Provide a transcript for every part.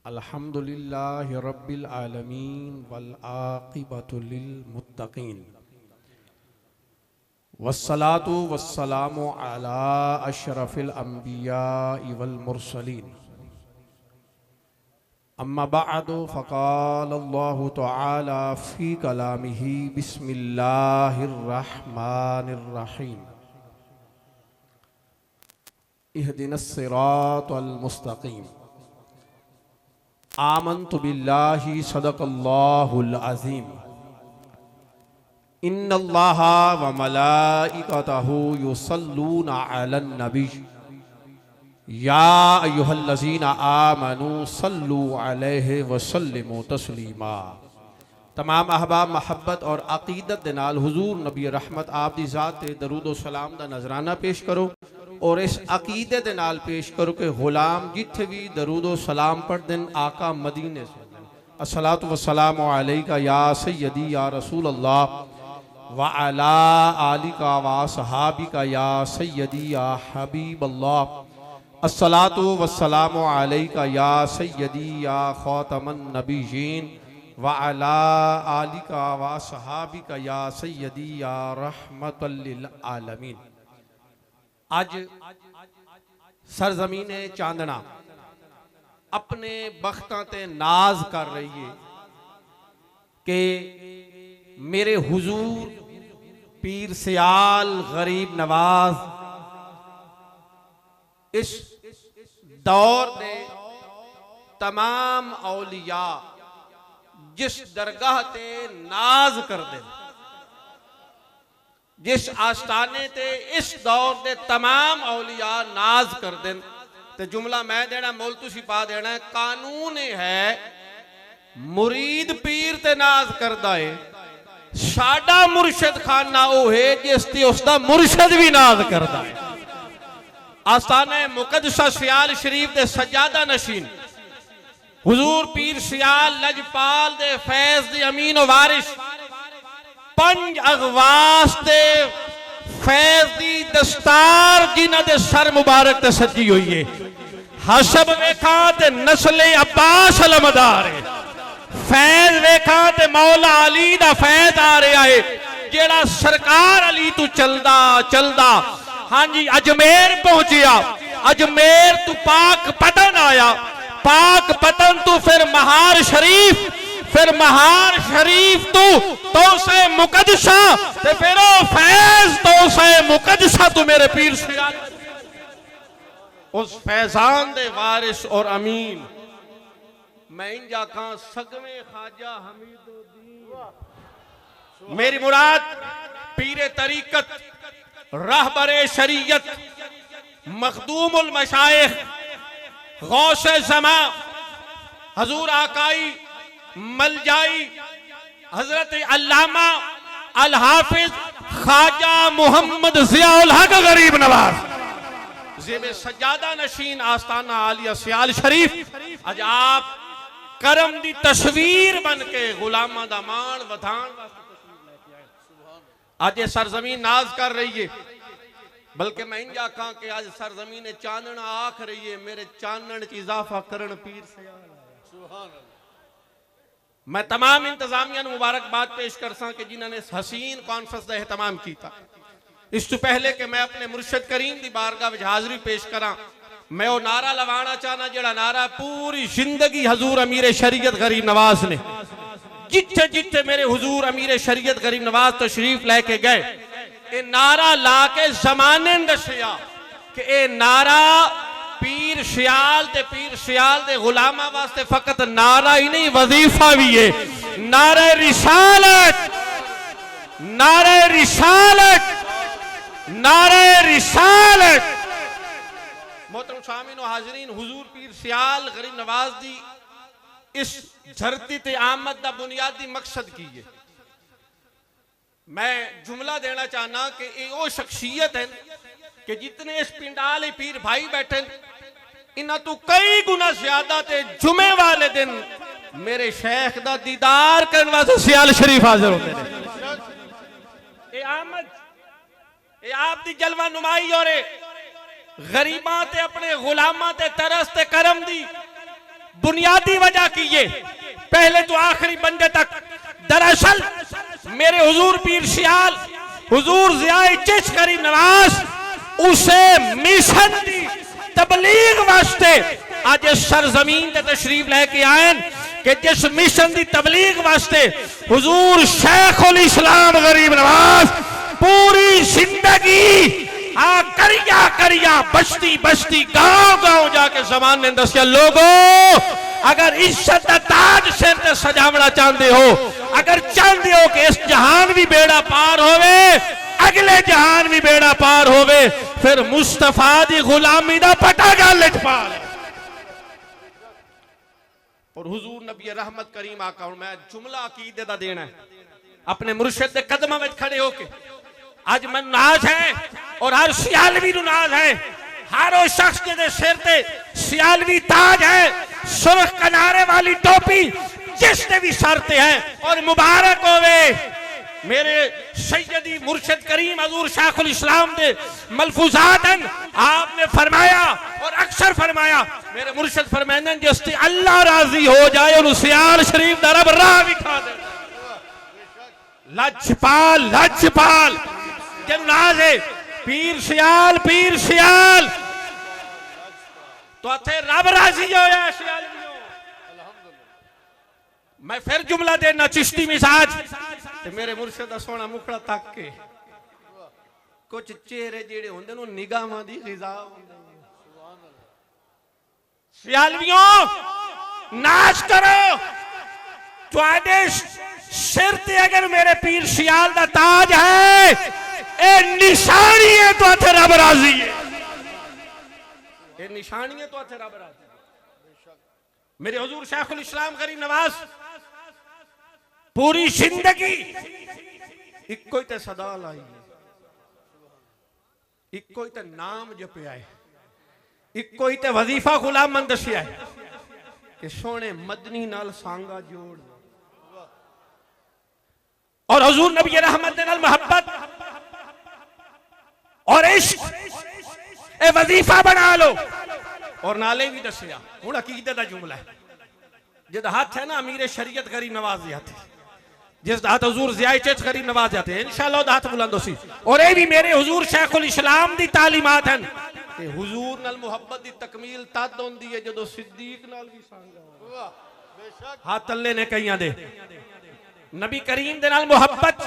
अल्हम्दुलिल्लाहि रब्बिल आलमीन वल आक़िबतु लिल मुत्तक़ीन वस्सलातु वस्सलामु अला अशरफिल अंबियाइ वल मुरसलीन अम्मा बअदु फ़क़ाल अल्लाहु तआला फ़ी कलामिही बिस्मिल्लाहिर रहमानिर रहीम इहदिनस सिरातल मुस्तक़ीम आमन्तु बिल्लाहि सदक़ल्लाहुल अज़ीम इन्नल्लाहा व मलाइकतहु युसल्लूना अलन नबी या अय्युहल्लज़ीना आमनू सल्लू अलैहि व सल्लिमू तस्लीमा। तमाम अहबाब महब्बत और अकीदत दे नाल हुजूर नबी रहमत आप दी ज़ात ते दरूद व सलाम दा नजराना पेश करो और इस अकीदे दे नाल पेश करो कि गुलाम जिथे भी दरूद व सलाम पढ़ दिन आका मदीने से अस्सलातु वस्सलामु अलैका या सय्यदी या रसूल अल्लाह व अला आलिका व सहाबिका या सय्यदी या हबीब अल्लाह अस्सलातु वस्सलामु अलैका या सय्यदी या खातमन नबिय्यीन व अला आलिका व सहाबिका या सय्यदी या रहमतल लिल आलमीन। आज सरजमीने चांदना अपने बख्तां ते नाज कर रही है कि मेरे हुजूर पीर सियाल गरीब नवाज इस दौर ने तमाम औलिया जिस दरगाह ते नाज कर दे जिस आस्थाने ते इस दौर दे तमाम औलिया नाज कर देन ते जुमला मैं देना मोल तुसी पा देना है। कानून है मुरीद पीर ते नाज करदा है साडा मुर्शिद खाना ओ है जिस ते उसदा मुर्शिद भी नाज करदा है। आस्थाने मुकद्दसा सियाल शरीफ दे सज्जादा नशीन हुजूर पीर सियाल लजपाल दे फैज दे अमीन व वारिस पंज अगवास दे फैज दी दस्तार जिन्हां दे सर मुबारक ते सजी हुई है। हसब वेखा ते नस्ले अब्बास अलमदार है फैज वेखा ते मौला अली दा फैज आ रहा है जेड़ा सरकार अली तू चलदा चलदा हाँ जी अजमेर पहुंचिया अजमेर तू पाक पतन आया पाक पतन तू फिर महार शरीफ तो से मुकद्दसा ते फिर फैज तो से मुकद्दसा तू मेरे पीर सियाल उस फैजान दे वारिस और अमीन मैं इंजा खां सगवे ख्वाजा हमीदुद्दीन मेरी मुराद पीरे तरीकत रहबरे शरीयत मखदूमुल मशाइख गौसे ज़मा हजूर आकाई मलजाई हजरत अल्लामा अल हाफिज ख्वाजा मोहम्मद ज़ियाउल हक गरीब नवाज ज़ेबे सज्जादा नशीन आस्ताना आलिया सियाल शरीफ आज आप करम दी तस्वीर बन के गुलामा दा मान वधान आज ये सरजमीन नाज कर रही है बल्कि मैं इंजा कहां कि आज सरजमीन चांदना आख रही है मेरे चानन च इजाफा करन पीर सियाल सुभान अल्लाह। मैं तमाम इंतजामिया नूं मुबारकबाद पेश करसा कि जिन्होंने इस हसीन कॉन्फ्रेंस का एहतमाम किया। इस तो पहले कि मैं अपने मुर्शिद करीम की बारगाह में हाजरी पेश करा मैं वो नारा लवाना चाहना जेड़ा नारा पूरी जिंदगी हजूर अमीर शरीयत गरीब नवाज ने जिथे जिथे मेरे हुजूर अमीर शरीयत गरीब नवाज तशरीफ लैके गए ये नारा ला के जमाने दसिया कि ये नारा पीर सियाल दे गुलामा वास्ते फकत नारा ही नहीं वजीफा भी है। नारे रिसालत नारे रिसालत नारे रिसालत। मोहतरम शामीन व हाजरीन हुजूर पीर सियाल गरीब नवाज दी इस धरती ते आमद दा बुनियादी मकसद की है। मैं जुमला देना चाहना कि ये वो शख्सियत है कि जितने इस पिंडाल पीर भाई बैठे इन्हां तो कई गुना ज्यादा ते जुमे वाले दिन मेरे शेख दा दीदार करने वास्ते सियाल शरीफ हाजिर होते हैं। ये आमद ये आप दी जलवा नुमाई और गरीबां ते अपने गुलामां ते तरस ते करम दी बुनियादी वजह की ये, पहले तो आखिरी बंदे तक। दरअसल मेरे हुजूर पीर सियाल हुजूर ज़िया चिश्त गरीब नवाज उसे मिशन दी तबलीग वास्ते आज इस सरजमीन ते तशरीफ लेके आए कि जिस मिशन दी तबलीग वास्ते हुजूर शेखुल इस्लाम गरीब नवाज पूरी जिंदगी करिया करिया बस्ती बस्ती गांव गांव जाके जमान ने दसिया, लोगों अगर इज्जत दा ताज सिर ते सजावना चाहते हो, अगर चाहते हो कि इस जहान भी बेड़ा पार होवे, अगले जहान भी बेड़ा पार होवे, फिर मुस्तफा दी गुलामी दा पटा गल च पा ले। और हुजूर नबी रहमत करीम आका, मैं जुमला अकीदे दा देना है अपने मुर्शिद दे कदमां विच खड़े होके। आज मैं नाज है और हर सियालवी नु नाज है, हर वो शख्स के सिर ते सियालवी ताज है, सुर्ख किनारे वाली टोपी जिसने भी सर ते है, और मुबारक होवे मेरे सैयदी मुर्शिद करीम हजूर शेखुल इस्लाम दे मलफूजात हैं। आपने फरमाया और अक्सर फरमाया, मेरे मुर्शिद फरमाते हैं जिससे अल्लाह राजी हो जाए और सियाल शरीफ दा रब राह दिखा दे। लजपाल लजपाल जब नाज है पीर सियाल तो अथे रब राजी होया सियाल। मैं फिर जुमला देना चिश्ती मिजाज ते मेरे मुर्शिद दा सोना मुखड़ा तक के कुछ चेहरे जेड़े होंदे नु निगाहां दी गिज़ा होंदे। सियालवियों नाच करो, तुहाडे सिर ते अगर मेरे पीर सियाल दा ताज है, ए निशानी है तो अथे रब राजी है, ए निशानी है तो अथे रब राजी। मेरे हुजूर शेखुल इस्लाम गरीब नवाज पूरी जिंदगी इको ही ते सदा लाई, इको ही ते नाम जपिया है, इको ही ते वजीफा गुलामन दसिया है कि सोने मदनी नाल सांगा जोड़। और हुजूर नबी रहमत नाल मोहब्बत और इश्क ए वजीफा बना लो। और नाले भी दसिया हुण अकीदे दा जुमला है, जिहदा हाथ है ना अमीर शरीयत गरीब नवाज दे हाथ, जिस हाथ हुजूर ज़िया चिश्त गरीब नवाज जाते हैं इंशाअल्लाह दा हाथ बुलंद होसी। और ये भी मेरे हुजूर शेखुल इस्लाम दी तालीमात हैं कि हुजूर नाल मोहब्बत दी तकमील तद होंदी है जदों सिद्दीक नाल भी सांगा हो। हाथ अल्लाह ने कईयां दे नबी करीम दे नाल मोहब्बत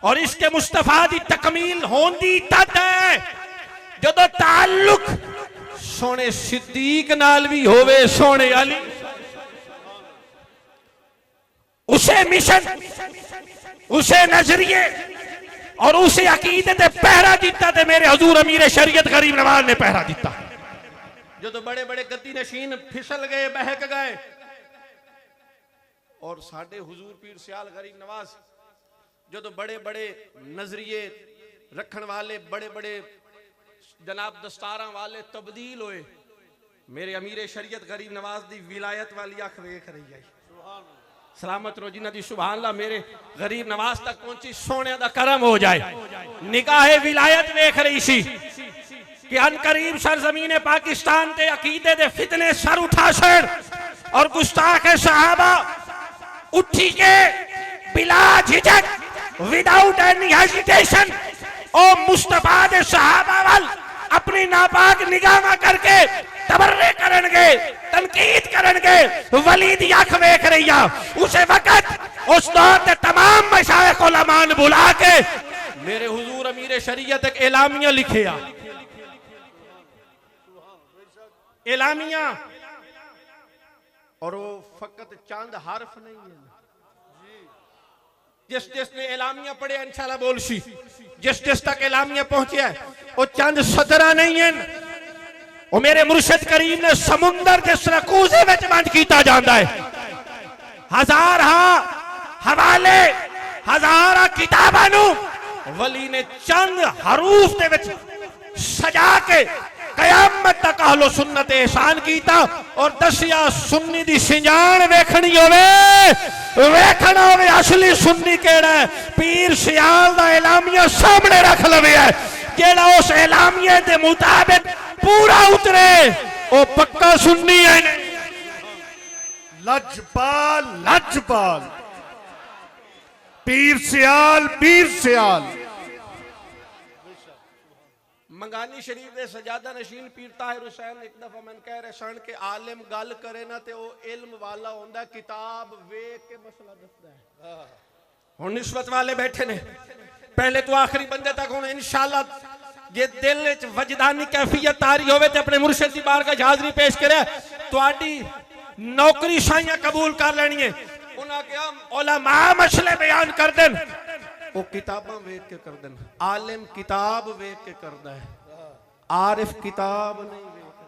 और इसके मुस्तफा दी तकमील होंदी तद है जदों ताल्लुक सोने सिद्दीक नाल भी होवे, सोने अली उसे मिशन उसे नजरिए और उसे अकीदे ते पहरा दिता ते मेरे हुजूर अमीर शरीयत गरीब नवाज ने पहरा दिता। जो तो बड़े बड़े गद्दी नशीन फिसल गए, बहक गए, और साडे हुजूर पीर सियाल गरीब नवाज जो तो बड़े बड़े नजरिए रखन वाले, बड़े बड़े जनाब दस्तारां वाले तब्दील होए, मेरे अमीर शरीयत गरीब नवाज दी विलायत वाली अख वेख रही है। सलामत रो जिन्हां दी सुभान अल्लाह मेरे गरीब नवाज तक पहुंची, सोने दा करम हो जाए। निगाहे विलायत वेख रही सी कि अनकरीब सरजमीन पाकिस्तान ते अकीदे दे फितने सर उठा सर और गुस्ताख सहाबा उठी के बिला झिझक विदाउट एनी हेजिटेशन ओ मुस्तफा दे सहाबा वाल अपनी नापाक निगाह करके तबर्रे करनगे, तनकीद करनगे, वली दी अख वेख रही है। उसे वक्त उस दौर के तमाम मशाइख उलमा ने बुला के मेरे हुजूर अमीर शरीयत एक एलामिया लिखे, एलामिया, और वो फकत चंद हरफ नहीं है। जिसने एलामिया पढ़े इंशाल्लाह बोलसी, जिस तक एलामिया पहुंचे वो चंद सदरा नहीं है, वो मेरे मुर्शिद करीम ने समुंदर के सरकूजे में बंद किया जाता है। हजार हवाले हजार किताबां वली ने चंद हरूफ दे विच सजा के कयामत तक अहलो सुन्नत एहसान कीता और दसिया सुन्नी दी सिंजान वेखनी होवे, वेखना होवे असली सुन्नी केड़ा है, पीर सियाल दा एलामिया सामने रख लवे है, जेड़ा उस एलामिया दे मुताबिक पूरा उतरे वो पक्का सुन्नी है। लजपाल लजपाल, पीर सियाल पीर सियाल। मंगानी शरीफ दे सजादा नशीन पीर ताहिर हुसैन एक दफा मैंने कह रहे सन कि आलिम गल करे ना ते वो इल्म वाला होंदा, किताब वेख के मसला दसदा है। हुण निस्बत वाले बैठे ने, पहले तो आखिरी बंदे तक हुण इंशाअल्लाह जे दिल विच वजदानी कैफियत तारी होवे ते अपने मुर्शिद दी बारगाह च हाज़री पेश करे, तुहाडी नौकरी शाइयां कबूल कर लेनी है। उन्हां कहा उलमा मसले बयान कर देन, वो किताबां वेख के कर देन। आलिम किताब वेख के करदा है, आरिफ किताब नहीं वेखदा।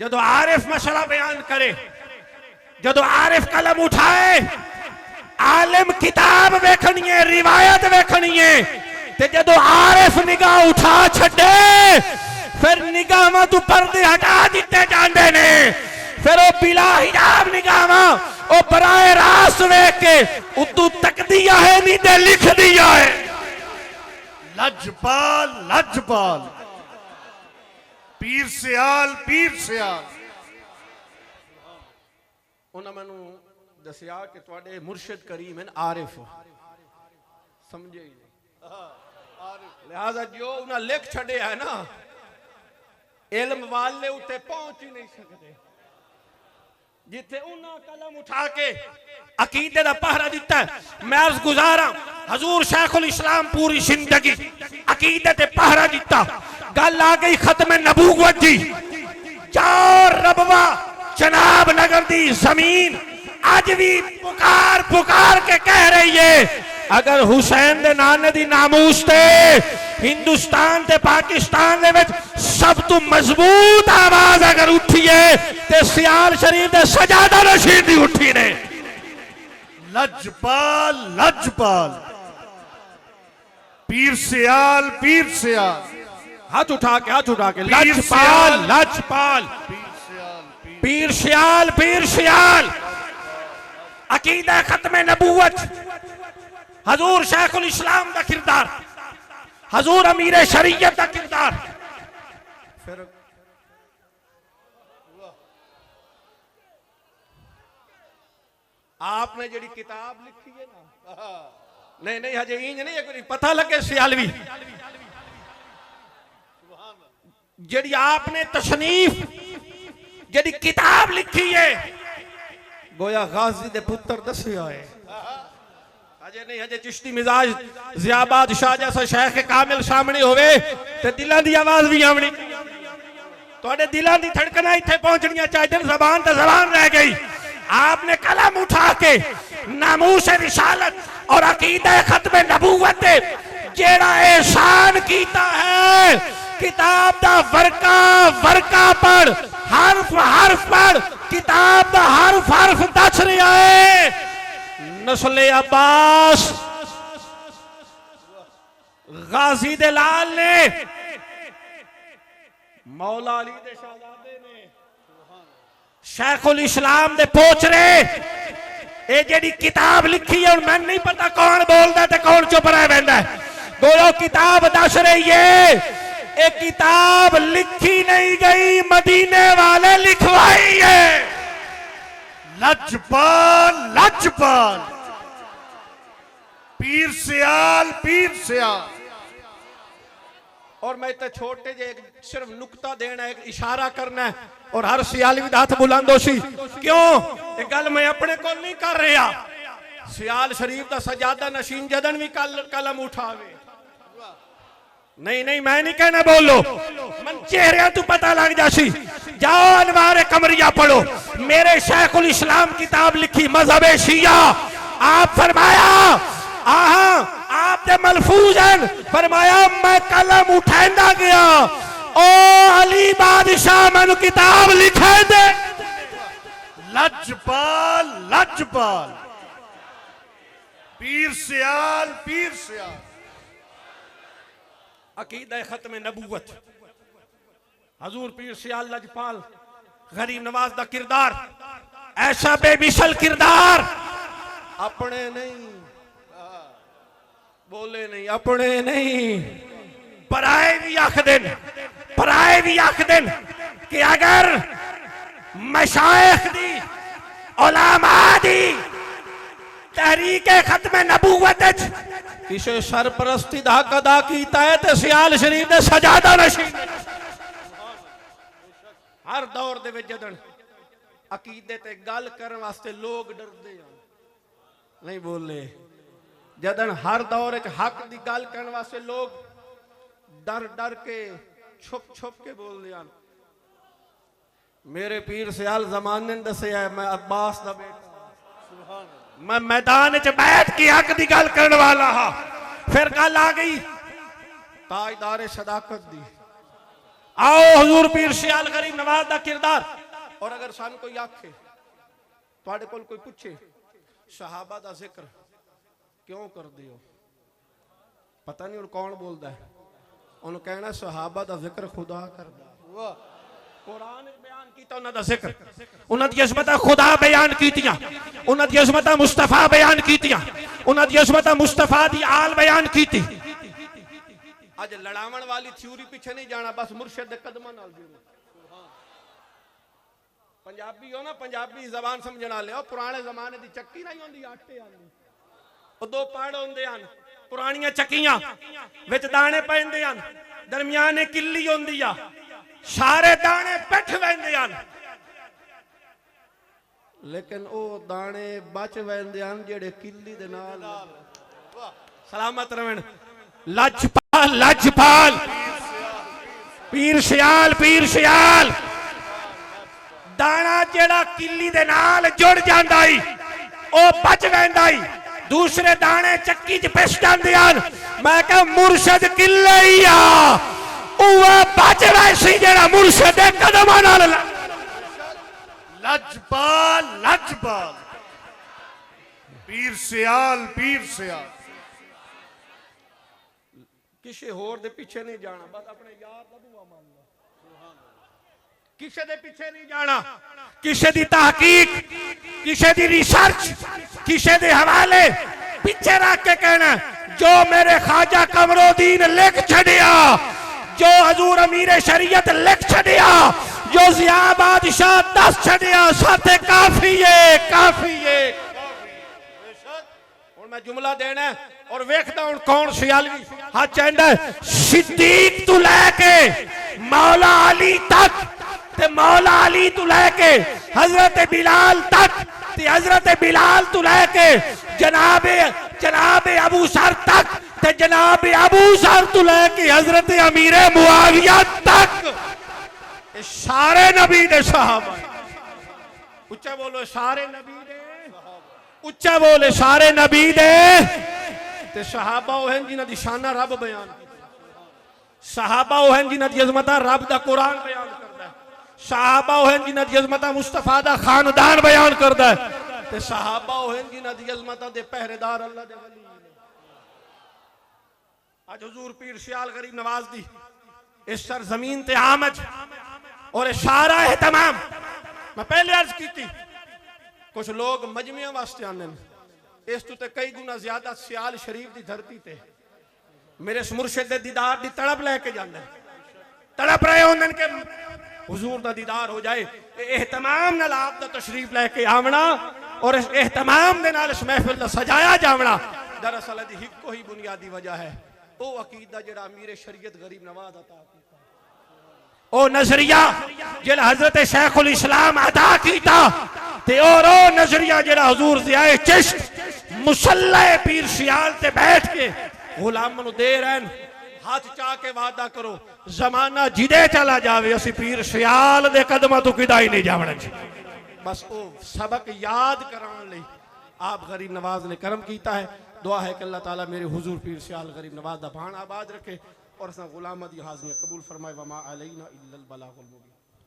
जदों आरिफ मसला बयान करे, जदों आरिफ कलम उठाए, आलिम किताब वेखनी है, रिवायत वेखनी है। ते जदों आरिफ निगाह उठा छड़े, फिर निगाहां तू पर्दे हटा दिते जांदे ने। फिर वो बिला हिजाब निगाहां वो बराए रास्त वेख के उतू तक दिया है नहीं ते लिख दिया है। लजपाल लजपाल, पीर सियाल पीर सियाल। उन्हें मैनू दसिया कि तुहाडे मुर्शिद करीम हैं आरिफ, समझे ही नहीं। लिहाजा जो उन्हें लिख छड़े है ना, इल्म वाले उत्ते पहुंच ही नहीं सकते। जिथे उन्हें कलम उठा के अकीदे दा पहरा दिता है, मैं अर्ज गुजारा हजूर शेखुल इस्लाम पूरी जिंदगी अकीदे ते पहरा दिता। गल आ गई खत्म नबूवत दी, चार रबवा जनाब नगर दी जमीन आज भी पुकार पुकार के कह रही है, अगर हुसैन दे नाने दी नामूस ते हिंदुस्तान ते पाकिस्तान दे विच सब तो मजबूत आवाज अगर उठी है ते सियाल शरीफ दे सजादा नशीन दी उठी ने। लजपाल लजपाल, पीर सियाल पीर सियाल। हाथ उठा के लजपाल लजपाल, पीर सियाल पीर सियाल। अकीदा खत्म नबूवत, हजूर शेखुल इस्लाम का किरदार, हजूर अमीर शरीयत का किरदार। फिर आपने जी किताब लिखी है ना, नहीं नहीं हजे इंज नहीं है, पता लगे सियालवी जी आपने तशनीफ जी किताब लिखी है, गोया गाजी दे पुत्र दसिया है। हजे नहीं हजे चिश्ती मिजाज जियाबाद शाह जैसा शेख कामिल सामने होवे ते दिलां दी आवाज भी आवनी, तुहाडे दिलां दी धड़कना इत्थे पहुंचनियां चाहिए। ज़बान ते ज़बान रह गई। आपने कलम उठा के नामूस रिसालत और अकीदा खत्म नबूवत जेड़ा एहसान कीता है, किताब दा वर्का वर्का पढ़, हरफ हरफ पढ़, किताब दा हरफ हरफ दस रहा है। नस्ले अब्बास गाजी दे लाल ने, मौला अली दे शहजादे ने, शेखुल इस्लाम दे पोचरे ये जेडी किताब लिखी है, और मैं नहीं पता कौन बोलता ते कौन चुप रह बैठा है। दोनों किताब दस रही है, ये किताब लिखी नहीं गई, मदीने वाले लिखवाई है। लजपाल लजपाल, पीर सियाल पीर सियाल। और मैं तो छोटे जे सिर्फ नुक्ता देना है, एक इशारा करना है, और हर सियाल भी हाथ बुलंदो सी। क्यों ये गल मैं अपने को नहीं कर रहा, सियाल शरीफ का सजादा नशीन जदन भी कलम उठावे। नहीं नहीं मैं नहीं कहना, बोलो मन चेहरे तू पता लग जासी। जाओ अनवार कमरिया पढ़ो, मेरे शेखुल इस्लाम किताब लिखी मजहब शिया। आप फरमाया आहा आपने मलफूज हैं, फरमाया मैं कलम उठांदा गया, ओ अली बादशाह मैनू किताब लिखे दे। लजपाल लजपाल, पीर सियाल पीर सियाल। अकीदा खत्म नबूवत, हजूर पीर सियाल लजपाल गरीब नवाज दा किरदार, ऐसा बेमिसल किरदार। अपने नहीं बोले नहीं, अपने नहीं, पराए भी आख देन, पराए भी आख देन कि अगर मशाइख दी उलमा दी तहरीक खत्म नबूवत किसे सरपरस्ती दा हक अदा कीता है ते सियाल शरीफ दे सजादा नशीन हर दौर दे विच जदन अकीदे ते गल करन वास्ते लोग डरदे हैं नहीं बोले जदन हर दौर विच हक दी गल करन वास्ते लोग डर डर के छुप छुप के बोलदे हैं मेरे पीर सियाल जमाने ने दसिया है मैं अब्बास दा बेटा मैं मैदान च बैठ के हक दी गल करने वाला हाँ फिर गल आ गई ताजदार सदाकत दी आओ हुजूर पीर सियाल गरीब नवाज दा किरदार और अगर सान कोई आखे तुहाडे कोल कोई पूछे सहाबा दा जिक्र क्यों कर दियो पता नहीं उन कौन बोलदा है उन्होंने कहना सहाबा दा जिक्र खुदा करदा कुरान बयान कीता उन्हां दा जिक्र उन्हां दी अज़मत खुदा बयान कीतियां उन्हां दी अज़मत मुस्तफा बयान कीतियां उन्हां दी अज़मत मुस्तफा दी आल बयान कीती आज लड़ावण वाली थ्योरी पीछे नहीं जाना बस मुर्शिद दे कदमां नाल जुड़ो पंजाबी हो ना पंजाबी जबान समझना ले पुराने जमाने दी चक्की नहीं होंदी आटे वाली ओ दो पाड़ होंदे हन पुरानियां चक्कियां विच दाने पैंदे हन दरमियाने किल्ली होंदी आ सारे दाने पिठ वेंदे हन लेकिन ओ दाने बच वेंदे हन जेड़े किल्ली दे नाल सलामत रहन लजपाल लजपाल पीर सियाल दाना जेड़ा किल्ली दे नाल जुड़ जांदा ही ओ बच वेंदा ही दूसरे दाने चक्की च पिस जांदे हन मैं कह मुर्शिद किल्ले ही आ ओए बच वैसी जेड़ा मुर्शिद दे कदमां नाल लजपाल पीर सियाल किसी होर दे पीछे नहीं जाना बस अपने यार दा दुआ मान लो किसी दे पीछे नहीं जाना किसी दी तहकीक किसी दी रिसर्च किसी दे हवाले पीछे रख के कहना जो मेरे ख्वाजा कमरोदीन लिख छड़िया जो हजूर अमीर शरीयत लिख छड़िया जो जिया बादशाह दस छड़िया साथे काफी है हुण मैं जुमला देना और वेखदा हुण कौन सियालवी हां चंड सिद्दीक तू लेके मौला अली तक ते मौला अली तू लेके हजरत बिलाल तक ते हजरत बिलाल तू लेके जनाब अबू सर तक ते जनाब अबू सर तू लेके हजरत अमीर मुआविया तक सारे नबी दे सहाबा उच्चा बोलो सारे नबी दे उच्चा बोले सारे नबी दे ते सहाबा ओ हैं जिन्हां दी शाना रब बयान सहाबा ओ हैं जिन्हां दी अज़मत रब दा कुरान बयान करदा है सहाबा ओ हैं जिन्हां दी अज़मत मुस्तफा दा खानदान बयान करदा है ते सहाबा ओ हैं जिन्हां दी अज़मत दे पहरेदार अल्लाह दे वली आज हुजूर पीर सियाल गरीब नवाज दी इस सरजमीन ते आमद और सारा एहतमाम मैं पहले अर्ज की थी कुछ लोग मजमिया वास्ते आने इस तो कई गुना ज्यादा सियाल शरीफ की धरती ते मेरे मुर्शिद दे दीदार दी तड़प लेके जाते तड़प रहे होंगे कि हुजूर दा दीदार हो जाए एहतमाम नाल आप दा तशरीफ लेके आवना और इस एहतमाम दे नाल इस महफिल दा सजाया जावना दरअसल दी हिक्को ही बुनियादी वजह है ओ अकीदा जेड़ा अमीर शरीयत गरीब नवाज अता कीता ओ नजरिया जेड़ा हजरत शेखुल इस्लाम अदा कीता ते और ओ नजरिया जेड़ा हुजूर जियाए चिश्त मुसल्ला पीर सियाल ते बैठ के गुलाम नु दे रहन हाथ चा के वादा करो जमाना जिदे चला जावे असी पीर सियाल दे कदमां तो किदा ही नहीं जावना बस ओ सबक याद कराने लई आप गरीब नवाज ने करम कीता है दुआ है कि अल्लाह ताला मेरे हुजूर पीर सियाल गरीब नवाज दा भाण आबाद रखे और असा गुलाम दी हाज़ियां कबूल फरमाए वमा अलैना इल्लल बलागुल मुबीन।